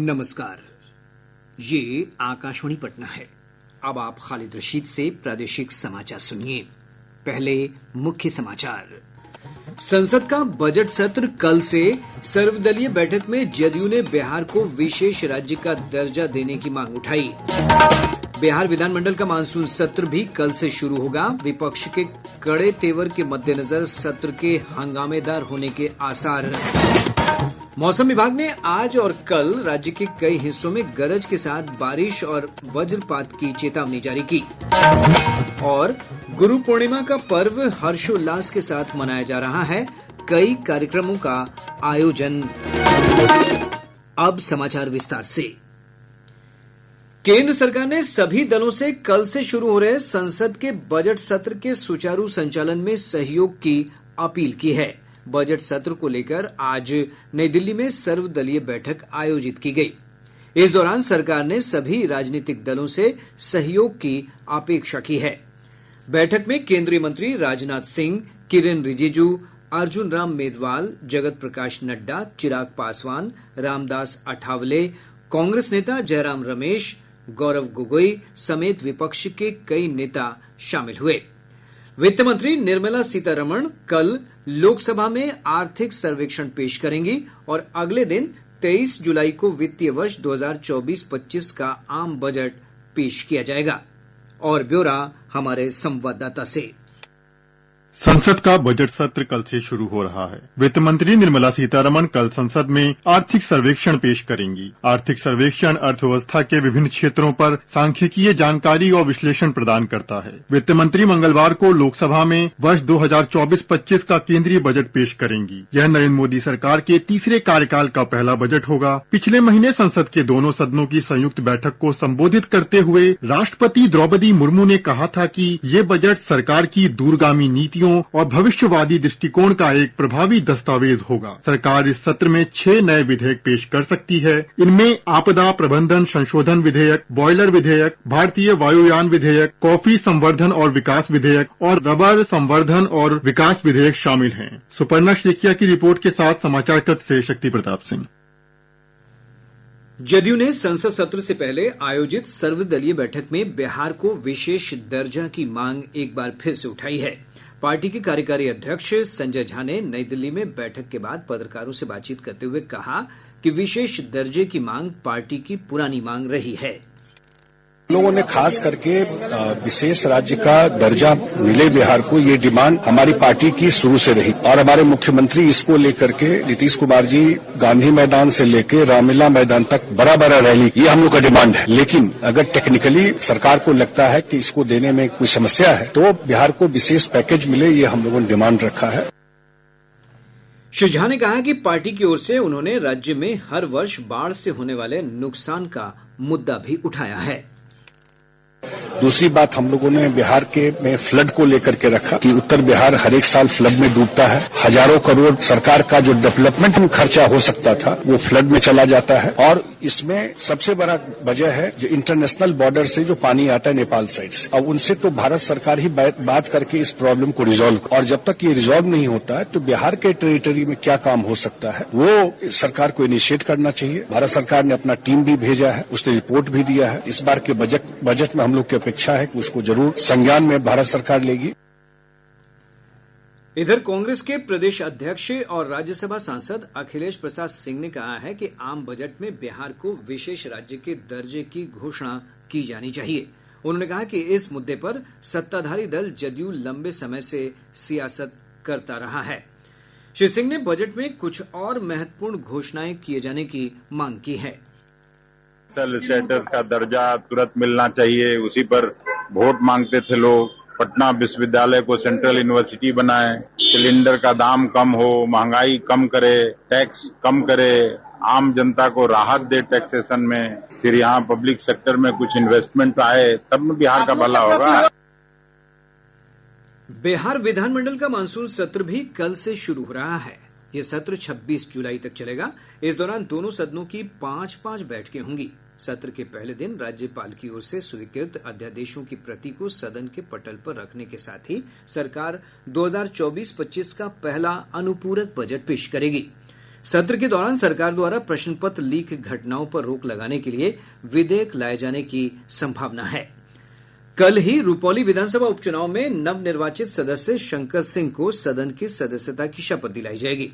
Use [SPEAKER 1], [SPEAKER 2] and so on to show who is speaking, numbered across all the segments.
[SPEAKER 1] नमस्कार, ये आकाशवाणी पटना है। अब आप खालिद रशीद से प्रादेशिक समाचार सुनिए। पहले मुख्य समाचार। संसद का बजट सत्र कल से। सर्वदलीय बैठक में जदयू ने बिहार को विशेष राज्य का दर्जा देने की मांग उठाई। बिहार विधानमंडल का मानसून सत्र भी कल से शुरू होगा। विपक्ष के कड़े तेवर के मद्देनजर सत्र के हंगामेदार होने के आसार। मौसम विभाग ने आज और कल राज्य के कई हिस्सों में गरज के साथ बारिश और वज्रपात की चेतावनी जारी की। और गुरु पूर्णिमा का पर्व हर्षोल्लास के साथ मनाया जा रहा है। कई कार्यक्रमों का आयोजन। अब समाचार विस्तार से। केंद्र सरकार ने सभी दलों से कल से शुरू हो रहे संसद के बजट सत्र के सुचारू संचालन में सहयोग की अपील की है। बजट सत्र को लेकर आज नई दिल्ली में सर्वदलीय बैठक आयोजित की गई। इस दौरान सरकार ने सभी राजनीतिक दलों से सहयोग की अपेक्षा की है। बैठक में केंद्रीय मंत्री राजनाथ सिंह, किरेन रिजिजू, अर्जुन राम मेघवाल, जगत प्रकाश नड्डा, चिराग पासवान, रामदास अठावले, कांग्रेस नेता जयराम रमेश, गौरव गोगोई समेत विपक्ष के कई नेता शामिल हुए। वित्त मंत्री निर्मला सीतारमण कल लोकसभा में आर्थिक सर्वेक्षण पेश करेंगी और अगले दिन 23 जुलाई को वित्तीय वर्ष 2024-25 का आम बजट पेश किया जाएगा। और ब्यौरा हमारे संवाददाता से।
[SPEAKER 2] संसद का बजट सत्र कल से शुरू हो रहा है। वित्त मंत्री निर्मला सीतारमण कल संसद में आर्थिक सर्वेक्षण पेश करेंगी। आर्थिक सर्वेक्षण अर्थव्यवस्था के विभिन्न क्षेत्रों पर सांख्यिकीय जानकारी और विश्लेषण प्रदान करता है। वित्त मंत्री मंगलवार को लोकसभा में वर्ष 2024-25 का केंद्रीय बजट पेश करेंगी। यह नरेंद्र मोदी सरकार के तीसरे कार्यकाल का पहला बजट होगा। पिछले महीने संसद के दोनों सदनों की संयुक्त बैठक को संबोधित करते हुए राष्ट्रपति द्रौपदी मुर्मू ने कहा था कि ये बजट सरकार की दूरगामी नीति और भविष्यवादी दृष्टिकोण का एक प्रभावी दस्तावेज होगा। सरकार इस सत्र में 6 नए विधेयक पेश कर सकती है। इनमें आपदा प्रबंधन संशोधन विधेयक, बॉयलर विधेयक, भारतीय वायुयान विधेयक, कॉफी संवर्धन और विकास विधेयक और रबर संवर्धन और विकास विधेयक शामिल हैं। सुपर्णा शेखिया की रिपोर्ट के साथ समाचार कक्ष से शक्ति प्रताप सिंह।
[SPEAKER 1] जदयू ने संसद सत्र से पहले आयोजित सर्वदलीय बैठक में बिहार को विशेष दर्जा की मांग एक बार फिर से उठाई है। पार्टी के कार्यकारी अध्यक्ष संजय झा ने नई दिल्ली में बैठक के बाद पत्रकारों से बातचीत करते हुए कहा कि विशेष दर्जे की मांग पार्टी की पुरानी मांग रही है।
[SPEAKER 3] लोगों ने खास करके विशेष राज्य का दर्जा मिले बिहार को, ये डिमांड हमारी पार्टी की शुरू से रही और हमारे मुख्यमंत्री इसको लेकर के नीतीश कुमार जी गांधी मैदान से लेकर रामलीला मैदान तक बड़ा बड़ा रैली, ये हम लोग का डिमांड है। लेकिन अगर टेक्निकली सरकार को लगता है कि इसको देने में कोई समस्या है तो बिहार को विशेष पैकेज मिले, ये हम लोगों ने डिमांड रखा है।
[SPEAKER 1] श्री झा ने कहा कि पार्टी की ओर से उन्होंने राज्य में हर वर्ष बाढ़ से होने वाले नुकसान का मुद्दा भी उठाया है।
[SPEAKER 3] दूसरी बात हम लोगों ने बिहार के में फ्लड को लेकर के रखा कि उत्तर बिहार हर एक साल फ्लड में डूबता है। हजारों करोड़ सरकार का जो डेवलपमेंट में खर्चा हो सकता था वो फ्लड में चला जाता है। और इसमें सबसे बड़ा वजह है जो इंटरनेशनल बॉर्डर से जो पानी आता है नेपाल साइड से। अब उनसे तो भारत सरकार ही बात करके इस प्रॉब्लम को रिजॉल्व, और जब तक ये रिजॉल्व नहीं होता है तो बिहार के टेरिटरी में क्या काम हो सकता है वो सरकार को इनिशिएट करना चाहिए। भारत सरकार ने अपना टीम भी भेजा है, उसने रिपोर्ट भी दिया है। इस बार के बजट में हम लोग की अपेक्षा है कि उसको जरूर संज्ञान में भारत सरकार लेगी।
[SPEAKER 1] इधर कांग्रेस के प्रदेश अध्यक्ष और राज्यसभा सांसद अखिलेश प्रसाद सिंह ने कहा है कि आम बजट में बिहार को विशेष राज्य के दर्जे की घोषणा की जानी चाहिए। उन्होंने कहा कि इस मुद्दे पर सत्ताधारी दल जदयू लंबे समय से सियासत करता रहा है। श्री सिंह ने बजट में कुछ और महत्वपूर्ण घोषणाएं किए जाने की मांग की है।
[SPEAKER 4] स्टेटस का दर्जा तुरंत मिलना चाहिए, उसी पर वोट मांगते थे लोग। पटना विश्वविद्यालय को सेंट्रल यूनिवर्सिटी बनाए, सिलेंडर का दाम कम हो, महंगाई कम करे, टैक्स कम करे, आम जनता को राहत दे टैक्सेशन में, फिर यहाँ पब्लिक सेक्टर में कुछ इन्वेस्टमेंट आए, तब बिहार का भला होगा।
[SPEAKER 1] बिहार विधानमंडल का मानसून सत्र भी कल से शुरू हो रहा है। यह सत्र 26 जुलाई तक चलेगा। इस दौरान दोनों सदनों की 5-5 बैठकें होंगी। सत्र के पहले दिन राज्यपाल की ओर से स्वीकृत अध्यादेशों की प्रति को सदन के पटल पर रखने के साथ ही सरकार 2024-25 का पहला अनुपूरक बजट पेश करेगी। सत्र के दौरान सरकार द्वारा प्रश्न पत्र लीक घटनाओं पर रोक लगाने के लिए विधेयक लाए जाने की संभावना है। कल ही रुपौली विधानसभा उपचुनाव में नवनिर्वाचित सदस्य शंकर सिंह को सदन की सदस्यता की शपथ दिलाई जाएगी।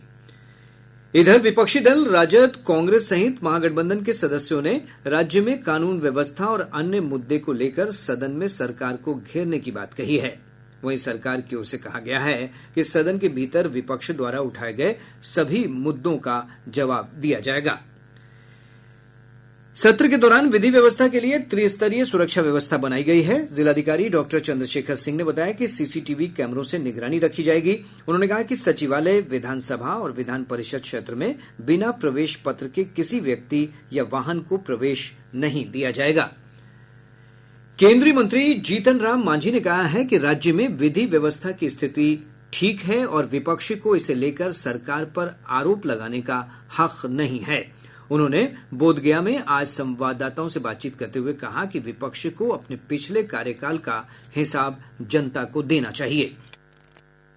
[SPEAKER 1] इधर विपक्षी दल राजद, कांग्रेस सहित महागठबंधन के सदस्यों ने राज्य में कानून व्यवस्था और अन्य मुद्दे को लेकर सदन में सरकार को घेरने की बात कही है। वहीं सरकार की ओर से कहा गया है कि सदन के भीतर विपक्ष द्वारा उठाए गए सभी मुद्दों का जवाब दिया जाएगा। सत्र के दौरान विधि व्यवस्था के लिए त्रिस्तरीय सुरक्षा व्यवस्था बनाई गई है। जिलाधिकारी डॉक्टर चंद्रशेखर सिंह ने बताया कि सीसीटीवी कैमरों से निगरानी रखी जाएगी। उन्होंने कहा कि सचिवालय, विधानसभा और विधान परिषद क्षेत्र में बिना प्रवेश पत्र के किसी व्यक्ति या वाहन को प्रवेश नहीं दिया जाएगा। केंद्रीय मंत्री जीतन राम मांझी ने कहा है कि राज्य में विधि व्यवस्था की स्थिति ठीक है और विपक्ष को इसे लेकर सरकार पर आरोप लगाने का हक नहीं है। उन्होंने बोधगया में आज संवाददाताओं से बातचीत करते हुए कहा कि विपक्ष को अपने पिछले कार्यकाल का हिसाब जनता को देना चाहिए।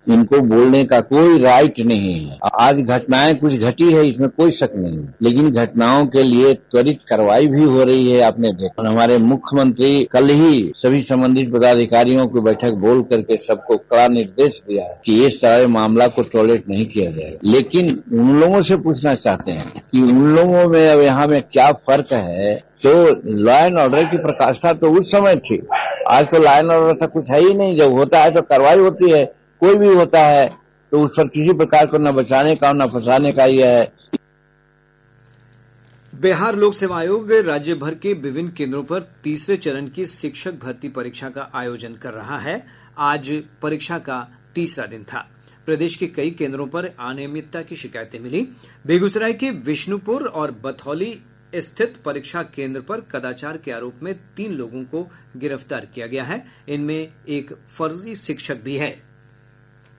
[SPEAKER 5] इनको बोलने का कोई राइट नहीं है। आज घटनाएं कुछ घटी है, इसमें कोई शक नहीं है, लेकिन घटनाओं के लिए त्वरित कार्रवाई भी हो रही है। आपने देखा हमारे मुख्यमंत्री कल ही सभी संबंधित पदाधिकारियों की बैठक बोल करके सबको कड़ा निर्देश दिया है कि इस सारे मामला को टॉलरेट नहीं किया जाए। लेकिन उन लोगों से पूछना चाहते हैं कि उन लोगों में अब यहाँ में क्या फर्क है। तो लॉ एंड ऑर्डर की प्रकाष्ठा तो उस समय थी, आज तो लॉ एंड ऑर्डर का कुछ है ही नहीं। जब होता है तो कार्रवाई होती है, कोई भी होता है तो उस पर किसी प्रकार को न बचाने का न फंसाने का यह है।
[SPEAKER 1] बिहार लोक सेवा आयोग राज्य भर के विभिन्न केंद्रों पर तीसरे चरण की शिक्षक भर्ती परीक्षा का आयोजन कर रहा है। आज परीक्षा का तीसरा दिन था। प्रदेश के कई केंद्रों पर अनियमितता की शिकायतें मिली। बेगूसराय के विष्णुपुर और बथौली स्थित परीक्षा केंद्र पर कदाचार के आरोप में 3 लोगों को गिरफ्तार किया गया है। इनमें एक फर्जी शिक्षक भी है।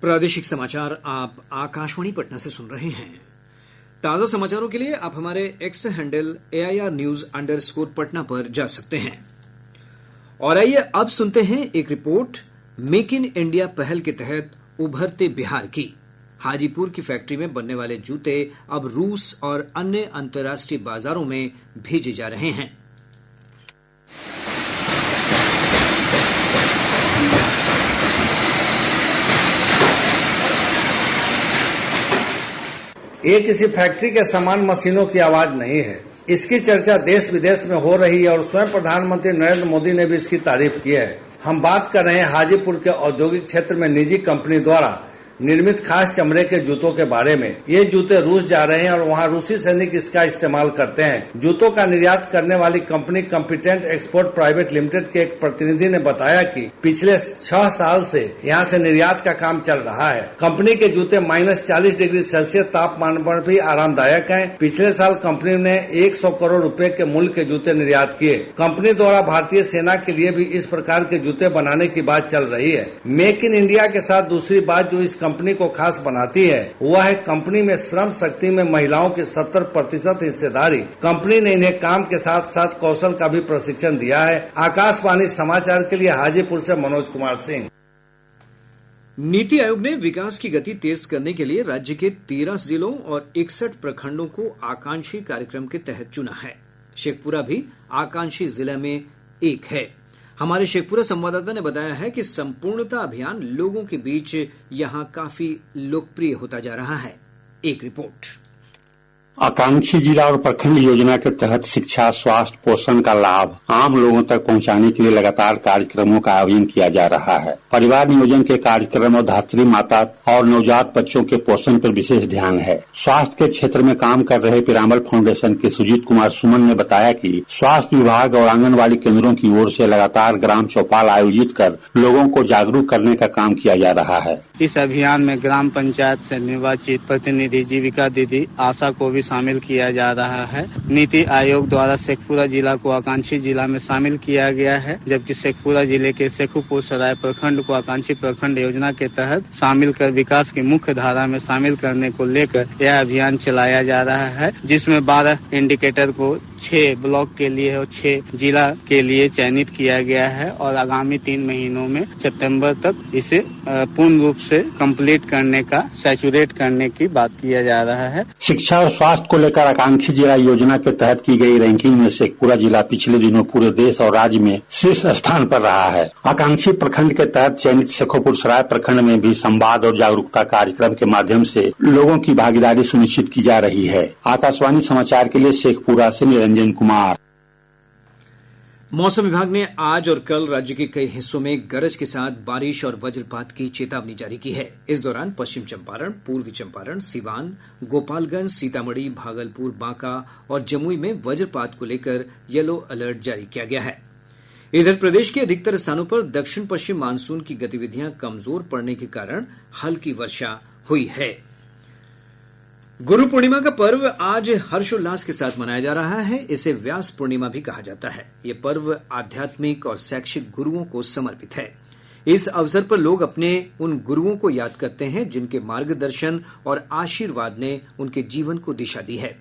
[SPEAKER 1] प्रादेशिक समाचार आप आकाशवाणी पटना से सुन रहे हैं। ताजा समाचारों के लिए आप हमारे एक्स हैंडल AIRnews_पटना पर जा सकते हैं। और आइए अब सुनते हैं एक रिपोर्ट मेक इन इंडिया पहल के तहत उभरते बिहार की। हाजीपुर की फैक्ट्री में बनने वाले जूते अब रूस और अन्य अंतर्राष्ट्रीय बाजारों में भेजे जा रहे हैं।
[SPEAKER 6] ये किसी फैक्ट्री के समान मशीनों की आवाज नहीं है। इसकी चर्चा देश विदेश में हो रही है और स्वयं प्रधानमंत्री नरेंद्र मोदी ने भी इसकी तारीफ की है। हम बात कर रहे हैं हाजीपुर के औद्योगिक क्षेत्र में निजी कंपनी द्वारा निर्मित खास चमड़े के जूतों के बारे में। ये जूते रूस जा रहे हैं और वहाँ रूसी सैनिक इसका इस्तेमाल करते हैं। जूतों का निर्यात करने वाली company competent export private limited के एक प्रतिनिधि ने बताया कि पिछले 6 साल से यहाँ से निर्यात का काम चल रहा है। कंपनी के जूते -40 डिग्री सेल्सियस तापमान पर भी आरामदायक हैं। पिछले साल कंपनी ने 100 करोड़ रुपए के मूल्य के जूते निर्यात किए। कंपनी द्वारा भारतीय सेना के लिए भी इस प्रकार के जूते बनाने की बात चल रही है। मेक इन इंडिया के साथ दूसरी बात जो इस कंपनी को खास बनाती है वह है कंपनी में श्रम शक्ति में महिलाओं की 70% हिस्सेदारी। कंपनी ने इन्हें काम के साथ साथ कौशल का भी प्रशिक्षण दिया है। आकाशवाणी समाचार के लिए हाजीपुर से मनोज कुमार सिंह।
[SPEAKER 1] नीति आयोग ने विकास की गति तेज करने के लिए राज्य के 13 जिलों और 61 प्रखंडों को आकांक्षी कार्यक्रम के तहत चुना है। शेखपुरा भी आकांक्षी जिले में एक है। हमारे शेखपुरा संवाददाता ने बताया है कि संपूर्णता अभियान लोगों के बीच यहां काफी लोकप्रिय होता जा रहा है। एक रिपोर्ट।
[SPEAKER 7] आकांक्षी जिला और प्रखंड योजना के तहत शिक्षा, स्वास्थ्य, पोषण का लाभ आम लोगों तक पहुंचाने के लिए लगातार कार्यक्रमों का आयोजन किया जा रहा है। परिवार नियोजन के कार्यक्रम और धात्री माता और नवजात बच्चों के पोषण पर विशेष ध्यान है। स्वास्थ्य के क्षेत्र में काम कर रहे पिरामल फाउंडेशन के सुजीत कुमार सुमन ने बताया कि स्वास्थ्य विभाग और आंगनबाड़ी केंद्रों की ओर से लगातार ग्राम चौपाल आयोजित कर लोगों को जागरूक करने का काम किया जा रहा है।
[SPEAKER 8] इस अभियान में ग्राम पंचायत से निर्वाचित प्रतिनिधि जीविका दीदी आशा को भी शामिल किया जा रहा है। नीति आयोग द्वारा शेखपुरा जिला को आकांक्षी जिला में शामिल किया गया है, जबकि शेखपुरा जिले के शेखुपुर सराय प्रखंड को आकांक्षी प्रखंड योजना के तहत शामिल कर विकास की मुख्य धारा में शामिल करने को लेकर यह अभियान चलाया जा रहा है, जिसमें 12 इंडिकेटर को 6 ब्लॉक के लिए और 6 जिला के लिए चयनित किया गया है और आगामी 3 महीनों में सितंबर तक इसे पूर्ण रूप से कंप्लीट करने का, सैचुरेट करने की बात किया जा रहा है।
[SPEAKER 7] शिक्षा और स्वास्थ्य को लेकर आकांक्षी जिला योजना के तहत की गई रैंकिंग में शेखपुरा जिला पिछले दिनों पूरे देश और राज्य में शीर्ष स्थान पर रहा है। आकांक्षी प्रखंड के तहत चयनित शेखोपुर सराय प्रखंड में भी संवाद और जागरूकता कार्यक्रम के माध्यम से लोगों की भागीदारी सुनिश्चित की जा रही है। आकाशवाणी समाचार के लिए शेखपुरा से निरंजन कुमार।
[SPEAKER 1] मौसम विभाग ने आज और कल राज्य के कई हिस्सों में गरज के साथ बारिश और वज्रपात की चेतावनी जारी की है। इस दौरान पश्चिम चंपारण, पूर्वी चंपारण, सिवान, गोपालगंज, सीतामढ़ी, भागलपुर, बांका और जमुई में वज्रपात को लेकर येलो अलर्ट जारी किया गया है। इधर प्रदेश के अधिकतर स्थानों पर दक्षिण पश्चिम मानसून की गतिविधियां कमजोर पड़ने के कारण हल्की वर्षा हुई है। गुरु पूर्णिमा का पर्व आज हर्षोल्लास के साथ मनाया जा रहा है। इसे व्यास पूर्णिमा भी कहा जाता है। ये पर्व आध्यात्मिक और शैक्षिक गुरुओं को समर्पित है। इस अवसर पर लोग अपने उन गुरुओं को याद करते हैं जिनके मार्गदर्शन और आशीर्वाद ने उनके जीवन को दिशा दी है।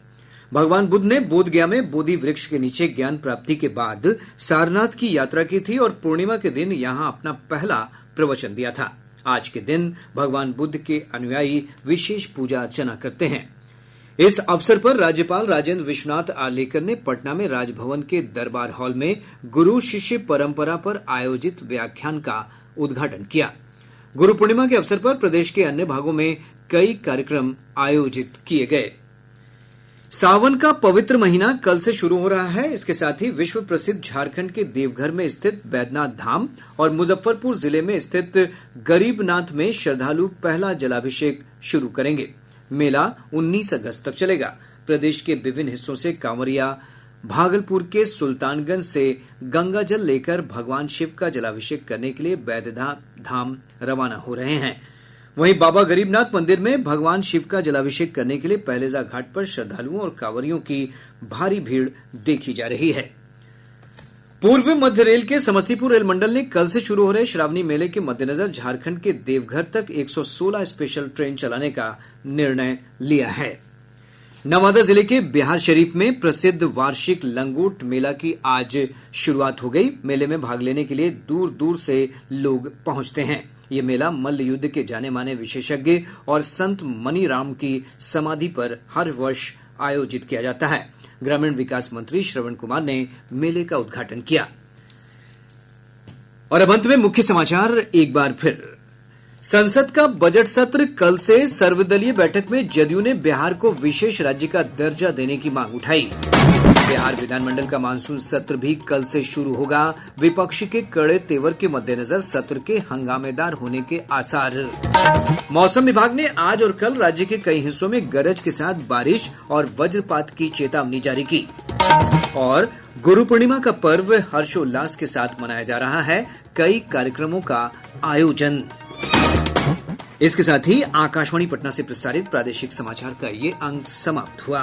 [SPEAKER 1] भगवान बुद्ध ने बोधगया में बोधि वृक्ष के नीचे ज्ञान प्राप्ति के बाद सारनाथ की यात्रा की थी और पूर्णिमा के दिन यहां अपना पहला प्रवचन दिया था। आज के दिन भगवान बुद्ध के अनुयायी विशेष पूजा अर्चना करते हैं। इस अवसर पर राज्यपाल राजेंद्र विश्वनाथ आर्लेकर ने पटना में राजभवन के दरबार हॉल में गुरु शिष्य परंपरा पर आयोजित व्याख्यान का उद्घाटन किया। गुरु पूर्णिमा के अवसर पर प्रदेश के अन्य भागों में कई कार्यक्रम आयोजित किए गए। सावन का पवित्र महीना कल से शुरू हो रहा है। इसके साथ ही विश्व प्रसिद्ध झारखंड के देवघर में स्थित बैद्यनाथ धाम और मुजफ्फरपुर जिले में स्थित गरीबनाथ में श्रद्धालु पहला जलाभिषेक शुरू करेंगे। मेला 19 अगस्त तक चलेगा। प्रदेश के विभिन्न हिस्सों से कांवरिया भागलपुर के सुल्तानगंज से गंगा जल लेकर भगवान शिव का जलाभिषेक करने के लिए बैद्यनाथ धाम रवाना हो रहे हैं। वहीं बाबा गरीबनाथ मंदिर में भगवान शिव का जलाभिषेक करने के लिए पहलेजा घाट पर श्रद्धालुओं और कांवरियों की भारी भीड़ देखी जा रही है। पूर्व मध्य रेल के समस्तीपुर रेल मंडल ने कल से शुरू हो रहे श्रावणी मेले के मद्देनजर झारखंड के देवघर तक 116 स्पेशल ट्रेन चलाने का निर्णय लिया है। नवादा जिले के बिहार शरीफ में प्रसिद्ध वार्षिक लंगोट मेला की आज शुरुआत हो गई। मेले में भाग लेने के लिए दूर दूर से लोग पहुंचते हैं। ये मेला मल्ल युद्ध के जाने माने विशेषज्ञ और संत मनीराम की समाधि पर हर वर्ष आयोजित किया जाता है। ग्रामीण विकास मंत्री श्रवण कुमार ने मेले का उद्घाटन किया। और अब अंत में मुख्य समाचार एक बार फिर। संसद का बजट सत्र कल से सर्वदलीय बैठक में जदयू ने बिहार को विशेष राज्य का दर्जा देने की मांग उठाई। बिहार विधानमंडल का मानसून सत्र भी कल से शुरू होगा। विपक्ष के कड़े तेवर के मद्देनजर सत्र के हंगामेदार होने के आसार। मौसम विभाग ने आज और कल राज्य के कई हिस्सों में गरज के साथ बारिश और वज्रपात की चेतावनी जारी की। और गुरु पूर्णिमा का पर्व हर्षोल्लास के साथ मनाया जा रहा है। कई कार्यक्रमों का आयोजन। इसके साथ ही आकाशवाणी पटना से प्रसारित प्रादेशिक समाचार का ये अंक समाप्त हुआ।